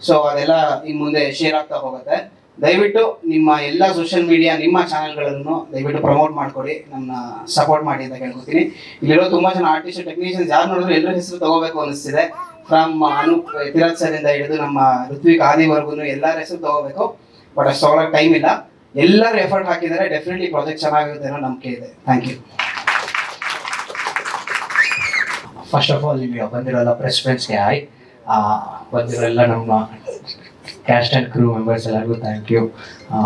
ಸೊ ಅದೆಲ್ಲ ಇನ್ ಮುಂದೆ ಶೇರ್ ಆಗ್ತಾ ಹೋಗುತ್ತೆ. ದಯವಿಟ್ಟು ನಿಮ್ಮ ಎಲ್ಲ ಸೋಷಿಯಲ್ ಮೀಡಿಯಾ ನಿಮ್ಮ ಚಾನೆಲ್ಗಳನ್ನು ದಯವಿಟ್ಟು ಪ್ರಮೋಟ್ ಮಾಡ್ಕೊಡಿ, ನಮ್ಮನ್ನ ಸಪೋರ್ಟ್ ಮಾಡಿ ಅಂತ ಕೇಳ್ಕೊತೀನಿ. ಇಲ್ಲಿರೋ ತುಂಬಾ ಜನ ಆರ್ಟಿಸ್ಟ್ ಟೆಕ್ನಿಷಿಯನ್ಸ್ ಯಾರು ನೋಡಿದ್ರು ಎಲ್ಲರ ಹೆಸರು ತಗೋಬೇಕು ಅನಿಸ್ತಿದೆ. ಫ್ರಮ್ ಅನೂಪ್ ಯತಿರಾಜ್ ಸರ್ ಇಂದ ಹಿಡಿದು ನಮ್ಮ ಋತ್ವಿಕ್ ಆದಿವರೆಗೂ ಎಲ್ಲರ ಹೆಸರು ತಗೋಬೇಕು, ಬಟ್ ಅಷ್ಟು ತಗೊಳಕ್ ಟೈಮ್ ಇಲ್ಲ. ಎಲ್ಲರೂ ಎಫರ್ಟ್ ಹಾಕಿದ್ದಾರೆ. ಡೆಫಿನೆಟ್ಲಿ ಪ್ರಾಜೆಕ್ಟ್ ಚೆನ್ನಾಗಿರುತ್ತೆ ಅನ್ನೋ ನಂಬಿಕೆ ಇದೆ. Thank you. First of all ಇಲ್ಲಿ ಬಂದಿರೋಲ್ಲ ಪ್ರೆಸ್ ಫ್ರೆಂಡ್ಸ್ಗೆ ಹಾಯ್, ಬಂದಿರೋ ಎಲ್ಲ ನಮ್ಮ ಕ್ಯಾಸ್ಟ್ ಆ್ಯಂಡ್ ಕ್ರೂ ಮೆಂಬರ್ಸ್ ಎಲ್ಲರಿಗೂ thank you.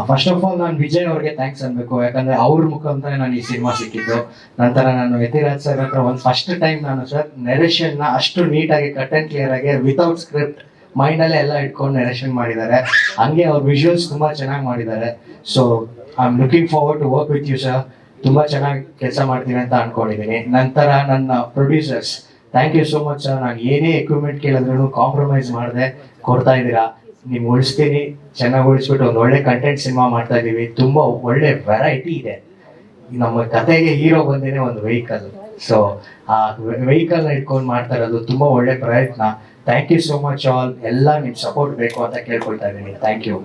First of all ನಾನು ವಿಜಯ್ ಅವ್ರಿಗೆ ಥ್ಯಾಂಕ್ಸ್ ಅನ್ಬೇಕು, ಯಾಕಂದರೆ ಅವ್ರ ಮುಖಾಂತರ ನಾನು ಈ ಸಿನಿಮಾ ಸಿಕ್ಕಿದ್ದು. ನಂತರ ನಾನು ಯತಿರಾಜ್ ಸರ್ ಹತ್ರ ಒಂದು ಫಸ್ಟ್ ಟೈಮ್ ನಾನು ಸರ್ ನೆರೇಷನ್ನ ಅಷ್ಟು ನೀಟಾಗಿ ಕಟ್ ಆ್ಯಂಡ್ ಕ್ಲಿಯರ್ ಆಗಿ ವಿತೌಟ್ ಸ್ಕ್ರಿಪ್ಟ್ ಮೈಂಡಲ್ಲೇ ಎಲ್ಲ ಇಟ್ಕೊಂಡು ನೆರೇಷನ್ ಮಾಡಿದ್ದಾರೆ. ಹಂಗೆ ಅವ್ರ ವಿಜುವಲ್ಸ್ ತುಂಬ ಚೆನ್ನಾಗಿ ಮಾಡಿದ್ದಾರೆ. So I am looking forward to work with you sir. ತುಂಬ ಚೆನ್ನಾಗಿ ಕೆಲಸ ಮಾಡ್ತೀನಿ ಅಂತ ಅಂದ್ಕೊಂಡಿದ್ದೀನಿ. ನಂತರ ನನ್ನ producers thank you so much sir. ನಾನು ಏನೇ ಎಕ್ವಿಪ್ಮೆಂಟ್ ಕೇಳಿದ್ರು ಕಾಂಪ್ರಮೈಸ್ ಮಾಡದೆ ಕೊಡ್ತಾ ಇದ್ದೀರಾ. ನಿಮ್ಗೆ ಉಳಿಸ್ತೀನಿ, ಚೆನ್ನಾಗಿ ಉಳಿಸ್ಬಿಟ್ಟು ಒಂದು ಒಳ್ಳೆ ಕಂಟೆಂಟ್ ಸಿನಿಮಾ ಮಾಡ್ತಾ ಇದ್ದೀವಿ. ತುಂಬ ಒಳ್ಳೆ ವೆರೈಟಿ ಇದೆ. ನಮ್ಮ ಕತೆಗೆ ಹೀರೋ ಬಂದೇನೆ ಒಂದು ವೆಹಿಕಲ್. ಸೊ ಆ ವೆಹಿಕಲ್ನ ಇಟ್ಕೊಂಡು ಮಾಡ್ತಾ ಇರೋದು ತುಂಬ ಒಳ್ಳೆ ಪ್ರಯತ್ನ. Thank you so much all. ಎಲ್ಲ ನಿಮ್ಮ ಸಪೋರ್ಟ್ ಬೇಕು ಅಂತ ಕೇಳ್ಕೊಳ್ತಾ ಇದ್ದೀನಿ. Thank you.